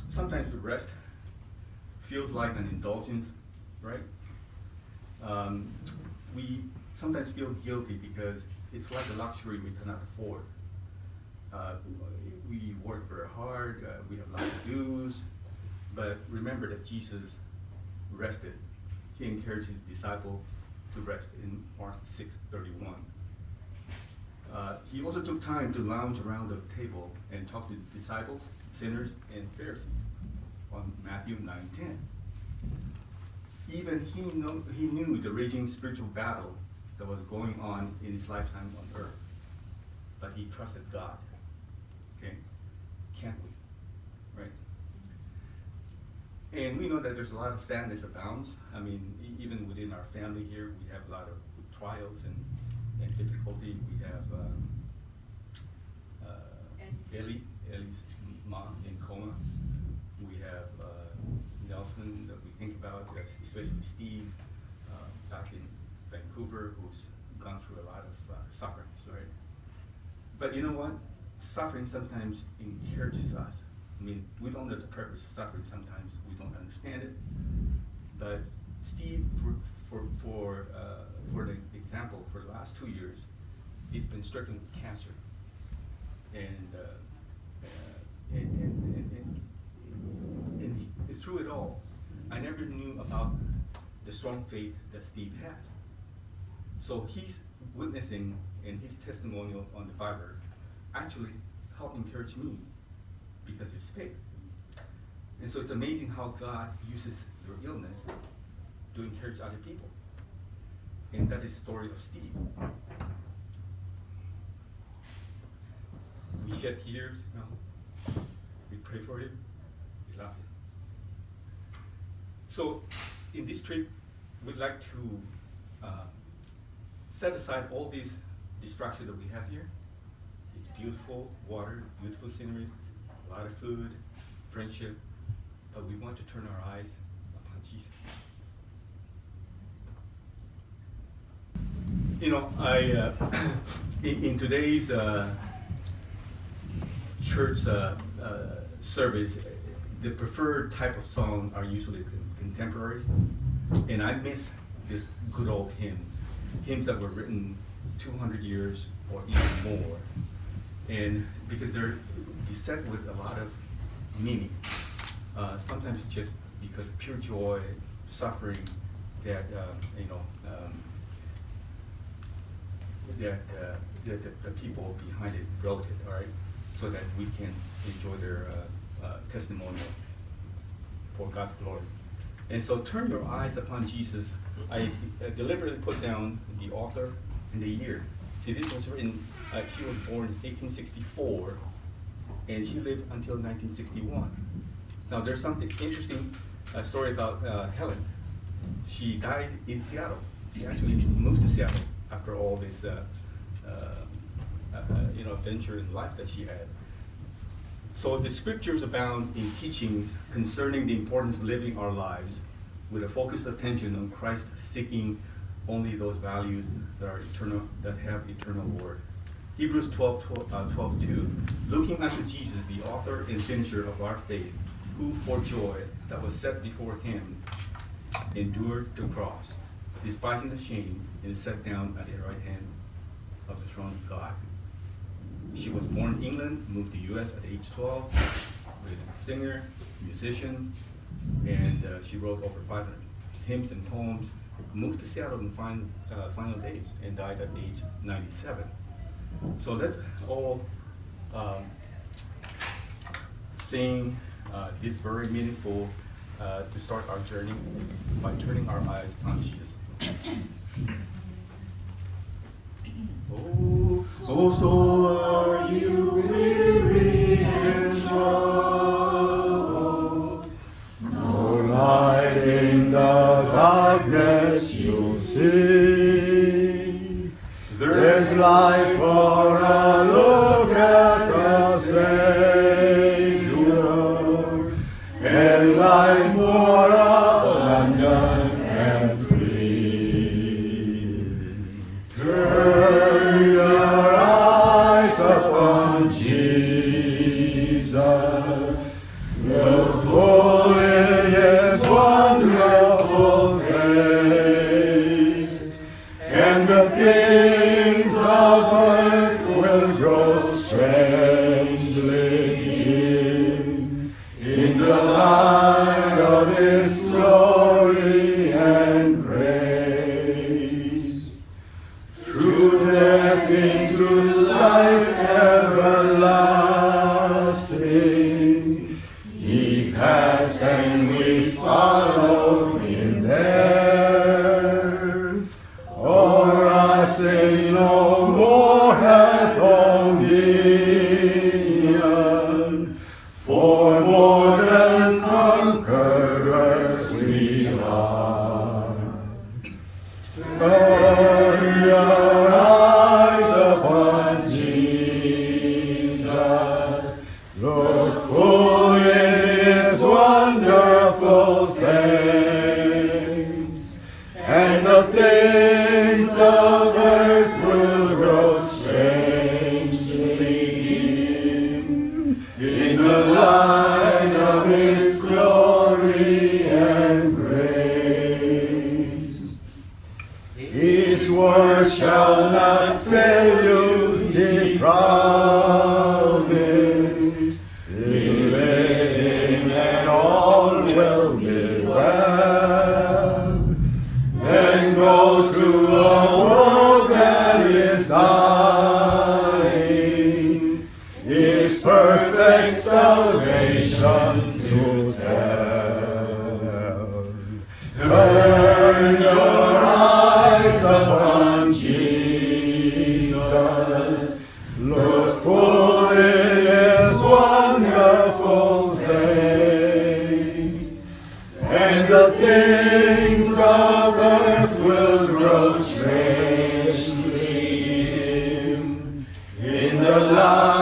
Sometimes the rest feels like an indulgence, right? We sometimes feel guilty because it's like a luxury we cannot afford. We work very hard, we have a lot of dues, but remember that Jesus rested. He encouraged his disciple to rest in Mark 6:31. He also took time to lounge around the table and talk to the disciples, sinners, and Pharisees on Matthew 9:10. Even he knew the raging spiritual battle that was going on in his lifetime on earth, but he trusted God. Okay, can't we? Right? And we know that there's a lot of sadness abounds. I mean, even within our family here, we have a lot of trials and difficulty. We have Ellie's mom in coma. We have Nelson that we think about, especially Steve back in Vancouver, who's gone through a lot of sufferings, right? But you know what? Suffering sometimes encourages us. I mean, we don't know the purpose of suffering sometimes. We don't understand it. But Steve, for the example, for the last 2 years, he's been stricken with cancer. And through it all, I never knew about the strong faith that Steve has. So he's witnessing, and his testimonial on the Viber actually helped encourage me because of his faith. And so it's amazing how God uses your illness to encourage other people. And that is the story of Steve. We shed tears, we pray for him, we love him. So in this trip, we'd like to set aside all these distractions that we have here. It's beautiful water, beautiful scenery, a lot of food, friendship, but we want to turn our eyes upon Jesus. You know, in today's church service, the preferred type of song are usually contemporary, and I miss this good old hymns that were written 200 years or even more, and because they're beset with a lot of meaning. Sometimes just because of pure joy, suffering, that the people behind it wrote it, all right, so that we can enjoy their testimonial for God's glory. And so turn your eyes upon Jesus. I deliberately put down the author and the year. See, this was written, she was born in 1864, and she lived until 1961. Now there's something interesting story about Helen. She died in Seattle. She actually moved to Seattle after all this adventure in life that she had. So the scriptures abound in teachings concerning the importance of living our lives with a focused attention on Christ, seeking only those values that are eternal, that have eternal worth. Hebrews 12:2, looking unto Jesus, the author and finisher of our faith, who for joy that was set before him endured the cross, despising the shame, and sat down at the right hand of the throne of God. She was born in England, moved to the U.S. at age 12, a singer, musician, and she wrote over 500 hymns and poems, moved to Seattle in final days, and died at age 97. So let's all sing this very meaningful to start our journey by turning our eyes on Jesus. Oh, so are you weary and troubled? No light in the darkness you see. There's life for a look at the Savior, and life more abundant and free. Turn your eyes upon Jesus. light of His glory and grace. Through death into life everlasting, He passed and we followed Him there. O'er us sin no more hath dominion, for more than conquerors we are. Turn your eyes upon Jesus, look full in His wonderful face, and the things of earth will grow strangely dim in the light of His glory and grace. His word shall not fail you, He promised. Believe Him and all will be well. Then go to a world that is dying, His perfect salvation to tell. Turn your eyes upon Jesus, look full in His wonderful face, and the things of earth will grow strangely dim in the light